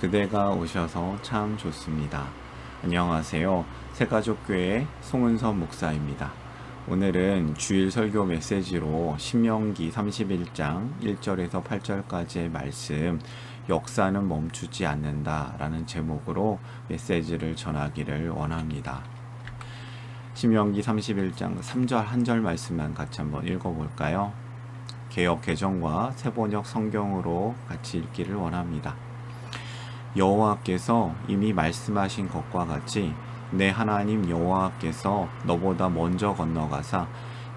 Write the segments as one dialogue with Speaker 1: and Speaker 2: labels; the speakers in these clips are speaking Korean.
Speaker 1: 그대가 오셔서 참 좋습니다. 안녕하세요. 새가족교회 송은섭 목사입니다. 오늘은 주일 설교 메시지로 신명기 31장 1절에서 8절까지의 말씀, 역사는 멈추지 않는다 라는 제목으로 메시지를 전하기를 원합니다. 신명기 31장 3절 한 절 말씀만 같이 한번 읽어볼까요? 개역 개정과 세번역 성경으로 같이 읽기를 원합니다. 여호와께서 이미 말씀하신 것과 같이 내 하나님 여호와께서 너보다 먼저 건너가사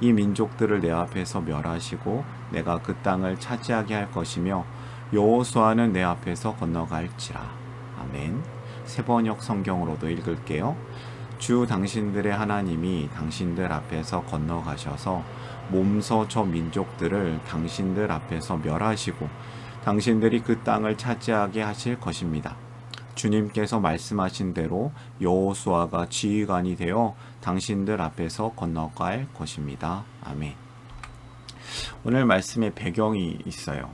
Speaker 1: 이 민족들을 내 앞에서 멸하시고 내가 그 땅을 차지하게 할 것이며 여호수아는 내 앞에서 건너갈지라. 아멘. 세번역 성경으로도 읽을게요. 주 당신들의 하나님이 당신들 앞에서 건너가셔서 몸서 저 민족들을 당신들 앞에서 멸하시고 당신들이 그 땅을 차지하게 하실 것입니다. 주님께서 말씀하신 대로 여호수아가 지휘관이 되어 당신들 앞에서 건너갈 것입니다. 아멘. 오늘 말씀에 배경이 있어요.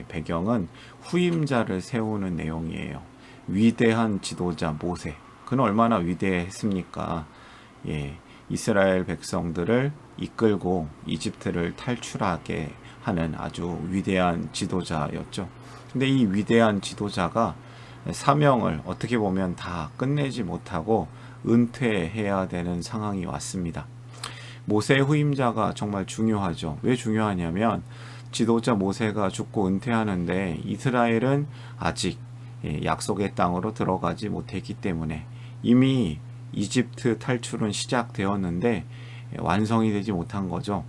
Speaker 1: 배경은 후임자를 세우는 내용이에요. 위대한 지도자 모세. 그는 얼마나 위대했습니까? 이스라엘 백성들을 이끌고 이집트를 탈출하게 하는 아주 위대한 지도자였죠. 근데 이 위대한 지도자가 사명을 어떻게 보면 다 끝내지 못하고 은퇴해야 되는 상황이 왔습니다. 모세의 후임자가 정말 중요하죠. 왜 중요하냐면 지도자 모세가 죽고 은퇴하는데 이스라엘은 아직 약속의 땅으로 들어가지 못했기 때문에 이미 이집트 탈출은 시작되었는데 완성이 되지 못한 거죠.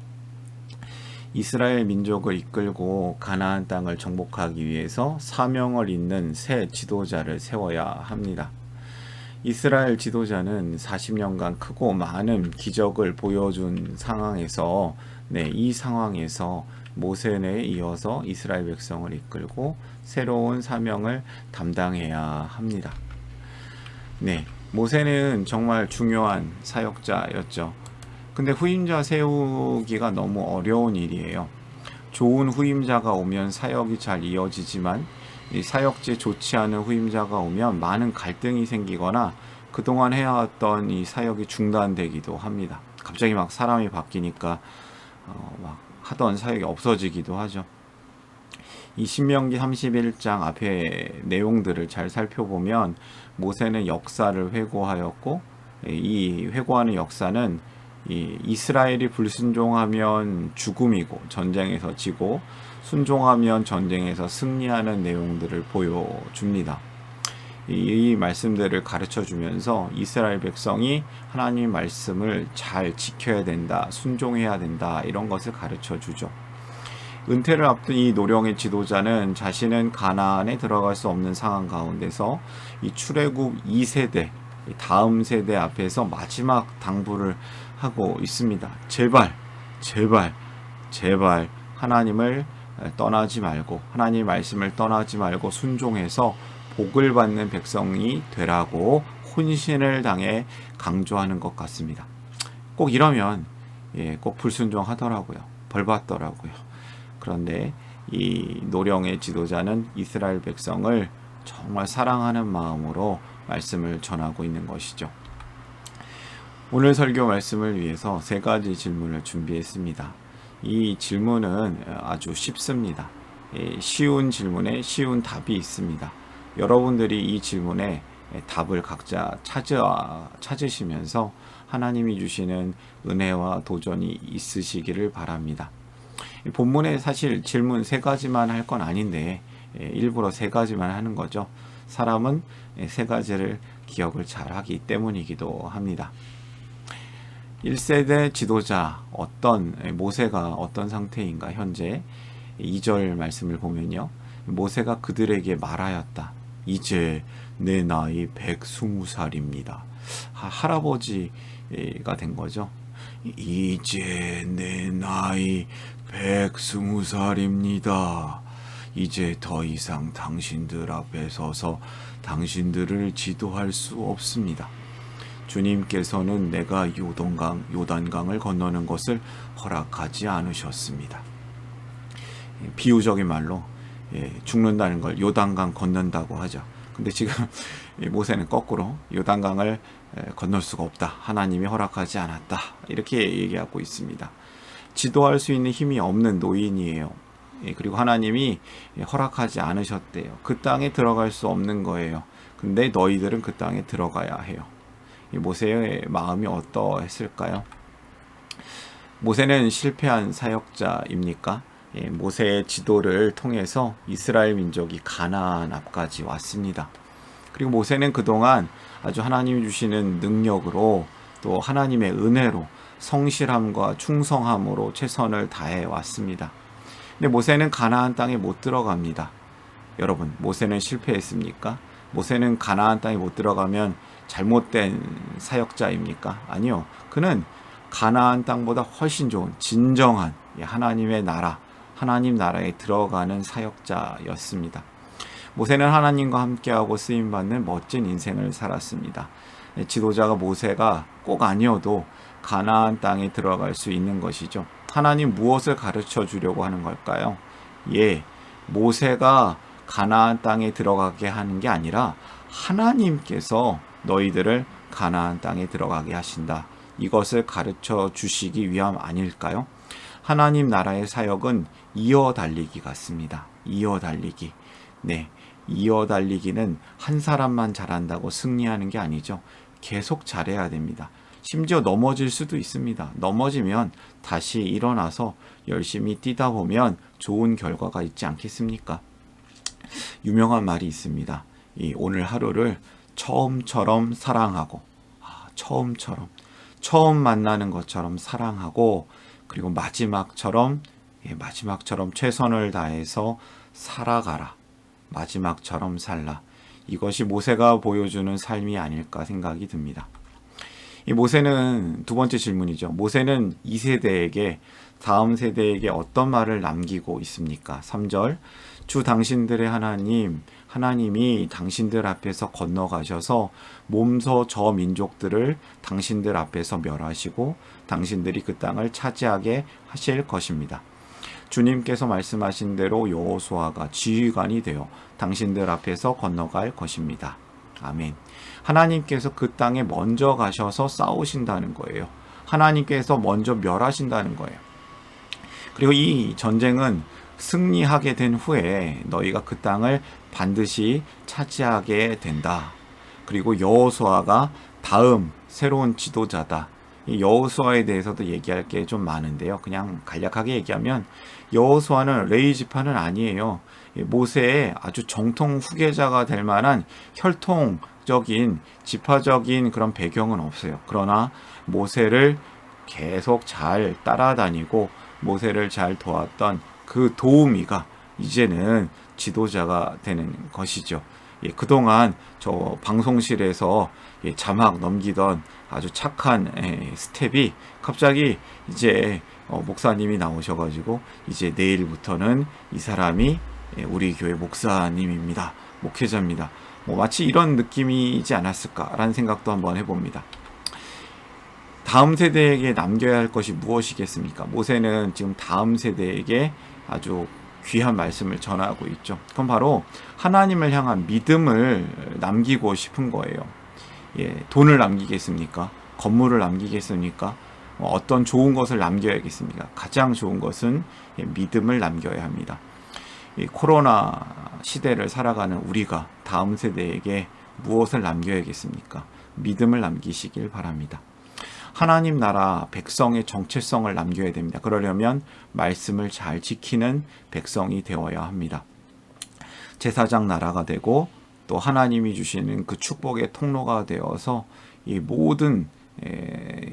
Speaker 1: 이스라엘 민족을 이끌고 가나안 땅을 정복하기 위해서 사명을 잇는 새 지도자를 세워야 합니다. 이스라엘 지도자는 40년간 크고 많은 기적을 보여준 상황에서 이 상황에서 모세에 이어서 이스라엘 백성을 이끌고 새로운 사명을 담당해야 합니다. 모세는 정말 중요한 사역자였죠. 근데 후임자 세우기가 너무 어려운 일이에요. 좋은 후임자가 오면 사역이 잘 이어지지만 이 사역지에 좋지 않은 후임자가 오면 많은 갈등이 생기거나 그동안 해왔던 이 사역이 중단되기도 합니다. 갑자기 막 사람이 바뀌니까 막 하던 사역이 없어지기도 하죠. 이 신명기 31장 앞에 내용들을 잘 살펴보면 모세는 역사를 회고하였고 이 회고하는 역사는 이스라엘이 불순종하면 죽음이고 전쟁에서 지고 순종하면 전쟁에서 승리하는 내용들을 보여줍니다. 이 말씀들을 가르쳐주면서 이스라엘 백성이 하나님 말씀을 잘 지켜야 된다, 순종해야 된다 이런 것을 가르쳐주죠. 은퇴를 앞둔 이 노령의 지도자는 자신은 가나안에 들어갈 수 없는 상황 가운데서 이 출애굽 2세대 다음 세대 앞에서 마지막 당부를 하고 있습니다. 제발 하나님을 떠나지 말고 하나님의 말씀을 떠나지 말고 순종해서 복을 받는 백성이 되라고 혼신을 당해 강조하는 것 같습니다. 꼭 이러면 꼭 불순종하더라고요. 벌 받더라고요. 그런데 이 노령의 지도자는 이스라엘 백성을 정말 사랑하는 마음으로 말씀을 전하고 있는 것이죠. 오늘 설교 말씀을 위해서 세 가지 질문을 준비했습니다. 이 질문은 아주 쉽습니다. 쉬운 질문에 쉬운 답이 있습니다. 여러분들이 이 질문에 답을 각자 찾으시면서 하나님이 주시는 은혜와 도전이 있으시기를 바랍니다. 본문에 사실 질문 세 가지만 할 건 아닌데 일부러 세 가지만 하는 거죠. 사람은 세 가지를 기억을 잘 하기 때문이기도 합니다. 1세대 지도자 모세가 어떤 상태인가 현재 2절 말씀을 보면요. 모세가 그들에게 말하였다. 이제 내 나이 120살입니다. 할아버지가 된 거죠. 이제 내 나이 120살입니다. 이제 더 이상 당신들 앞에 서서 당신들을 지도할 수 없습니다. 주님께서는 내가 요단강을 건너는 것을 허락하지 않으셨습니다. 비유적인 말로 죽는다는 걸 요단강 건넌다고 하죠. 근데 지금 이 모세는 거꾸로 요단강을 건널 수가 없다. 하나님이 허락하지 않았다. 이렇게 얘기하고 있습니다. 지도할 수 있는 힘이 없는 노인이에요. 그리고 하나님이 허락하지 않으셨대요. 그 땅에 들어갈 수 없는 거예요. 근데 너희들은 그 땅에 들어가야 해요. 모세의 마음이 어떠했을까요? 모세는 실패한 사역자입니까? 모세의 지도를 통해서 이스라엘 민족이 가나안 앞까지 왔습니다. 그리고 모세는 그동안 아주 하나님이 주시는 능력으로 또 하나님의 은혜로 성실함과 충성함으로 최선을 다해 왔습니다. 근데 모세는 가나안 땅에 못 들어갑니다. 여러분, 모세는 실패했습니까? 모세는 가나안 땅에 못 들어가면 잘못된 사역자입니까? 아니요. 그는 가나안 땅보다 훨씬 좋은 진정한 하나님의 나라, 하나님 나라에 들어가는 사역자였습니다. 모세는 하나님과 함께하고 쓰임받는 멋진 인생을 살았습니다. 지도자가 모세가 꼭 아니어도 가나안 땅에 들어갈 수 있는 것이죠. 하나님 무엇을 가르쳐 주려고 하는 걸까요? 모세가 가나안 땅에 들어가게 하는 게 아니라 하나님께서 너희들을 가나안 땅에 들어가게 하신다. 이것을 가르쳐 주시기 위함 아닐까요? 하나님 나라의 사역은 이어 달리기 같습니다. 이어 달리기. 네. 이어 달리기는 한 사람만 잘한다고 승리하는 게 아니죠. 계속 잘해야 됩니다. 심지어 넘어질 수도 있습니다. 넘어지면 다시 일어나서 열심히 뛰다 보면 좋은 결과가 있지 않겠습니까? 유명한 말이 있습니다. 오늘 하루를 처음처럼 사랑하고, 처음 만나는 것처럼 사랑하고, 그리고 마지막처럼 최선을 다해서 살아가라. 마지막처럼 살라. 이것이 모세가 보여주는 삶이 아닐까 생각이 듭니다. 이 모세는 두 번째 질문이죠. 모세는 이 세대에게, 다음 세대에게 어떤 말을 남기고 있습니까? 3절. 주 당신들의 하나님이 당신들 앞에서 건너가셔서 몸소 저 민족들을 당신들 앞에서 멸하시고 당신들이 그 땅을 차지하게 하실 것입니다. 주님께서 말씀하신 대로 여호수아가 지휘관이 되어 당신들 앞에서 건너갈 것입니다. 아멘. 하나님께서 그 땅에 먼저 가셔서 싸우신다는 거예요. 하나님께서 먼저 멸하신다는 거예요. 그리고 이 전쟁은 승리하게 된 후에 너희가 그 땅을 반드시 차지하게 된다. 그리고 여호수아가 다음 새로운 지도자다. 이 여호수아에 대해서도 얘기할 게 좀 많은데요. 그냥 간략하게 얘기하면 여호수아는 레위 지파는 아니에요. 모세의 아주 정통 후계자가 될 만한 혈통적인 지파적인 그런 배경은 없어요. 그러나 모세를 계속 잘 따라다니고 모세를 잘 도왔던 그 도우미가 이제는 지도자가 되는 것이죠. 그동안 저 방송실에서 자막 넘기던 아주 착한 스텝이 갑자기 이제 목사님이 나오셔가지고 이제 내일부터는 이 사람이 우리 교회 목사님입니다. 목회자입니다. 마치 이런 느낌이지 않았을까라는 생각도 한번 해봅니다. 다음 세대에게 남겨야 할 것이 무엇이겠습니까? 모세는 지금 다음 세대에게 아주 귀한 말씀을 전하고 있죠. 그건 바로 하나님을 향한 믿음을 남기고 싶은 거예요. 돈을 남기겠습니까? 건물을 남기겠습니까? 어떤 좋은 것을 남겨야겠습니까? 가장 좋은 것은 믿음을 남겨야 합니다. 이 코로나 시대를 살아가는 우리가 다음 세대에게 무엇을 남겨야겠습니까? 믿음을 남기시길 바랍니다. 하나님 나라 백성의 정체성을 남겨야 됩니다. 그러려면 말씀을 잘 지키는 백성이 되어야 합니다. 제사장 나라가 되고 또 하나님이 주시는 그 축복의 통로가 되어서 이 모든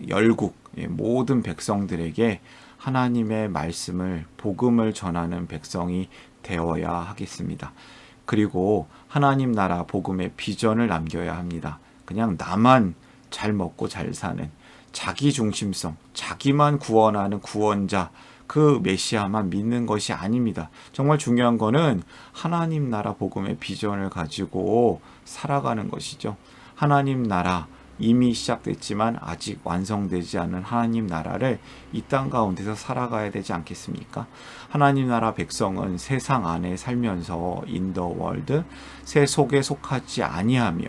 Speaker 1: 열국, 모든 백성들에게 하나님의 말씀을, 복음을 전하는 백성이 되어야 하겠습니다. 그리고 하나님 나라 복음의 비전을 남겨야 합니다. 그냥 나만 잘 먹고 잘 사는 자기 중심성, 자기만 구원하는 구원자, 그 메시아만 믿는 것이 아닙니다. 정말 중요한 거는 하나님 나라 복음의 비전을 가지고 살아가는 것이죠. 하나님 나라, 이미 시작됐지만 아직 완성되지 않은 하나님 나라를 이 땅 가운데서 살아가야 되지 않겠습니까? 하나님 나라 백성은 세상 안에 살면서 in the world, 세 속에 속하지 아니하며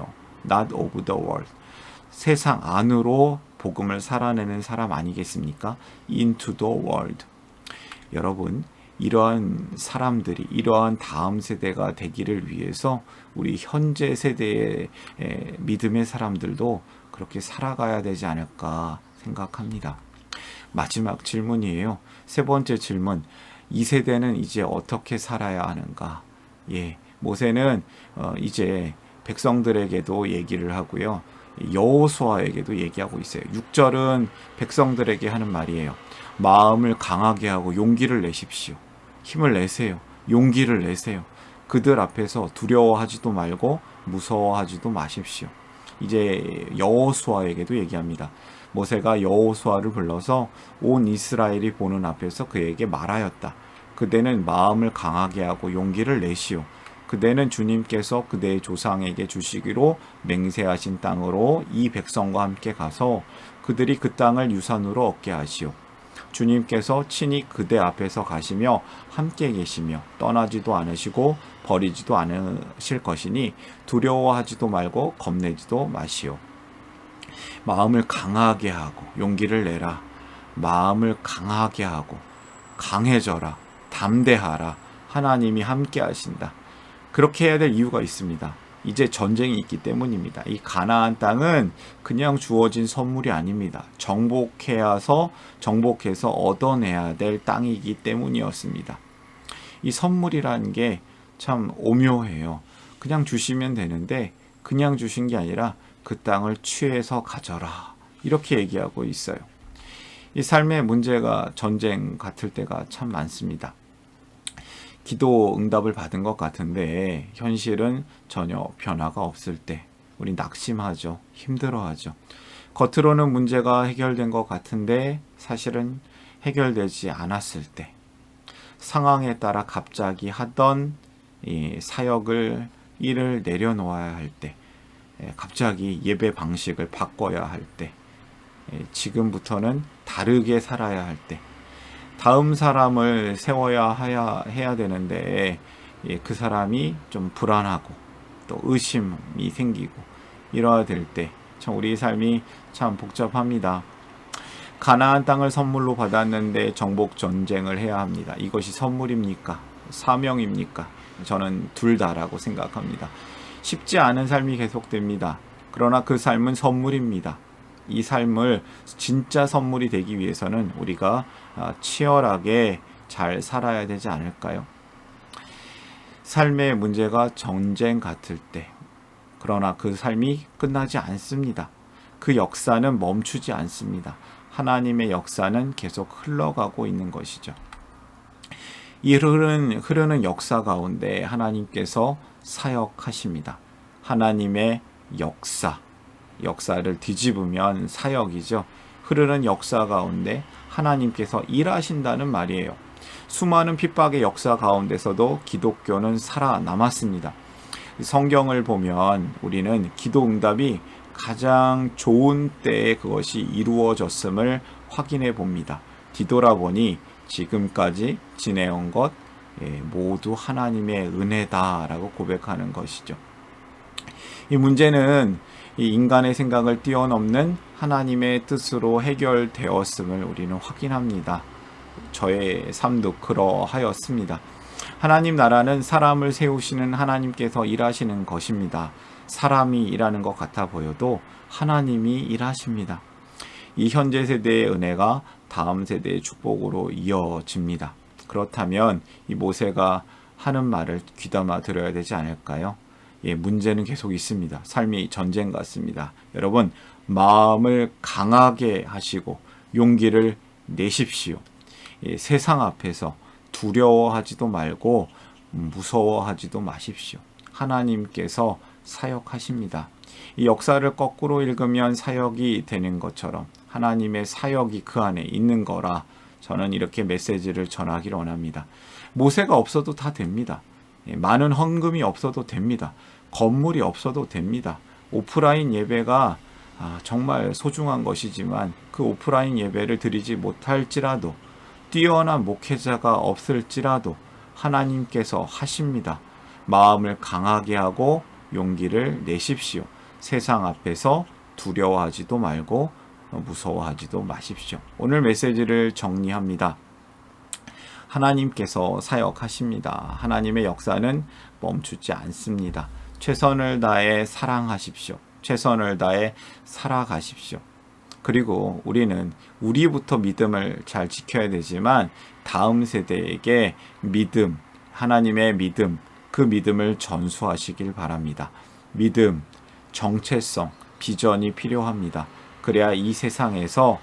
Speaker 1: not of the world, 세상 안으로 복음을 살아내는 사람 아니겠습니까? into the world. 여러분, 이러한 사람들이, 이러한 다음 세대가 되기를 위해서 우리 현재 세대의 믿음의 사람들도 그렇게 살아가야 되지 않을까 생각합니다. 마지막 질문이에요. 세 번째 질문. 이 세대는 이제 어떻게 살아야 하는가? 모세는 이제 백성들에게도 얘기를 하고요. 여호수아에게도 얘기하고 있어요. 6절은 백성들에게 하는 말이에요. 마음을 강하게 하고 용기를 내십시오. 힘을 내세요. 용기를 내세요. 그들 앞에서 두려워하지도 말고 무서워하지도 마십시오. 이제 여호수아에게도 얘기합니다. 모세가 여호수아를 불러서 온 이스라엘이 보는 앞에서 그에게 말하였다. 그대는 마음을 강하게 하고 용기를 내시오. 그대는 주님께서 그대의 조상에게 주시기로 맹세하신 땅으로 이 백성과 함께 가서 그들이 그 땅을 유산으로 얻게 하시오. 주님께서 친히 그대 앞에서 가시며 함께 계시며 떠나지도 않으시고 버리지도 않으실 것이니 두려워하지도 말고 겁내지도 마시오. 마음을 강하게 하고 용기를 내라. 마음을 강하게 하고 강해져라. 담대하라. 하나님이 함께 하신다. 그렇게 해야 될 이유가 있습니다. 이제 전쟁이 있기 때문입니다. 이 가나안 땅은 그냥 주어진 선물이 아닙니다. 정복해서 얻어내야 될 땅이기 때문이었습니다. 이 선물이라는 게 참 오묘해요. 그냥 주시면 되는데 그냥 주신 게 아니라 그 땅을 취해서 가져라. 이렇게 얘기하고 있어요. 이 삶의 문제가 전쟁 같을 때가 참 많습니다. 기도 응답을 받은 것 같은데 현실은 전혀 변화가 없을 때 우리 낙심하죠. 힘들어하죠. 겉으로는 문제가 해결된 것 같은데 사실은 해결되지 않았을 때, 상황에 따라 갑자기 하던 이 사역을 일을 내려놓아야 할 때, 갑자기 예배 방식을 바꿔야 할 때, 지금부터는 다르게 살아야 할 때, 다음 사람을 세워야 해야 되는데 그 사람이 좀 불안하고 또 의심이 생기고 이러야 될 때 참 우리 삶이 참 복잡합니다. 가나안 땅을 선물로 받았는데 정복 전쟁을 해야 합니다. 이것이 선물입니까? 사명입니까? 저는 둘 다라고 생각합니다. 쉽지 않은 삶이 계속됩니다. 그러나 그 삶은 선물입니다. 이 삶을 진짜 선물이 되기 위해서는 우리가 치열하게 잘 살아야 되지 않을까요? 삶의 문제가 전쟁 같을 때, 그러나 그 삶이 끝나지 않습니다. 그 역사는 멈추지 않습니다. 하나님의 역사는 계속 흘러가고 있는 것이죠. 이 흐르는 역사 가운데 하나님께서 사역하십니다. 하나님의 역사를 뒤집으면 사역이죠. 흐르는 역사 가운데 하나님께서 일하신다는 말이에요. 수많은 핍박의 역사 가운데서도 기독교는 살아남았습니다. 성경을 보면 우리는 기도 응답이 가장 좋은 때에 그것이 이루어졌음을 확인해 봅니다. 뒤돌아보니 지금까지 지내온 것 모두 하나님의 은혜다라고 고백하는 것이죠. 이 문제는 이 인간의 생각을 뛰어넘는 하나님의 뜻으로 해결되었음을 우리는 확인합니다. 저의 삶도 그러하였습니다. 하나님 나라는 사람을 세우시는 하나님께서 일하시는 것입니다. 사람이 일하는 것 같아 보여도 하나님이 일하십니다. 이 현재 세대의 은혜가 다음 세대의 축복으로 이어집니다. 그렇다면 이 모세가 하는 말을 귀담아 들어야 되지 않을까요? 문제는 계속 있습니다. 삶이 전쟁 같습니다. 여러분, 마음을 강하게 하시고 용기를 내십시오. 세상 앞에서 두려워하지도 말고 무서워하지도 마십시오. 하나님께서 사역하십니다. 이 역사를 거꾸로 읽으면 사역이 되는 것처럼 하나님의 사역이 그 안에 있는 거라 저는 이렇게 메시지를 전하기를 원합니다. 모세가 없어도 다 됩니다. 많은 헌금이 없어도 됩니다. 건물이 없어도 됩니다. 오프라인 예배가 정말 소중한 것이지만 그 오프라인 예배를 드리지 못할지라도 뛰어난 목회자가 없을지라도 하나님께서 하십니다. 마음을 강하게 하고 용기를 내십시오. 세상 앞에서 두려워하지도 말고 무서워하지도 마십시오. 오늘 메시지를 정리합니다. 하나님께서 사역하십니다. 하나님의 역사는 멈추지 않습니다. 최선을 다해 사랑하십시오. 최선을 다해 살아가십시오. 그리고 우리는 우리부터 믿음을 잘 지켜야 되지만 다음 세대에게 믿음, 하나님의 믿음, 그 믿음을 전수하시길 바랍니다. 믿음, 정체성, 비전이 필요합니다. 그래야 이 세상에서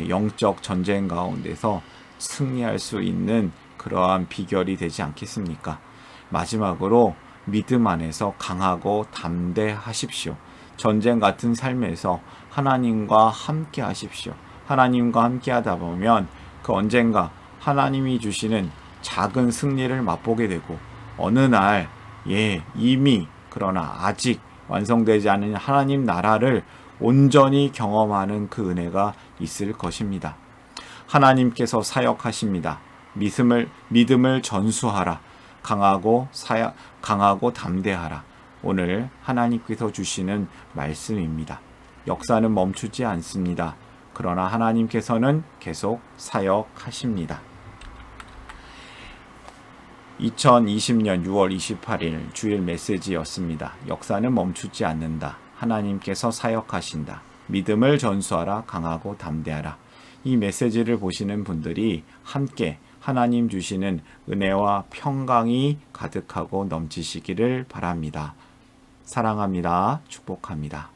Speaker 1: 영적 전쟁 가운데서 승리할 수 있는 그러한 비결이 되지 않겠습니까? 마지막으로 믿음 안에서 강하고 담대하십시오. 전쟁 같은 삶에서 하나님과 함께 하십시오. 하나님과 함께 하다 보면 그 언젠가 하나님이 주시는 작은 승리를 맛보게 되고 어느 날 이미 그러나 아직 완성되지 않은 하나님 나라를 온전히 경험하는 그 은혜가 있을 것입니다. 하나님께서 사역하십니다. 믿음을 전수하라. 강하고 담대하라. 오늘 하나님께서 주시는 말씀입니다. 역사는 멈추지 않습니다. 그러나 하나님께서는 계속 사역하십니다. 2020년 6월 28일 주일 메시지였습니다. 역사는 멈추지 않는다. 하나님께서 사역하신다. 믿음을 전수하라. 강하고 담대하라. 이 메시지를 보시는 분들이 함께 하나님 주시는 은혜와 평강이 가득하고 넘치시기를 바랍니다. 사랑합니다. 축복합니다.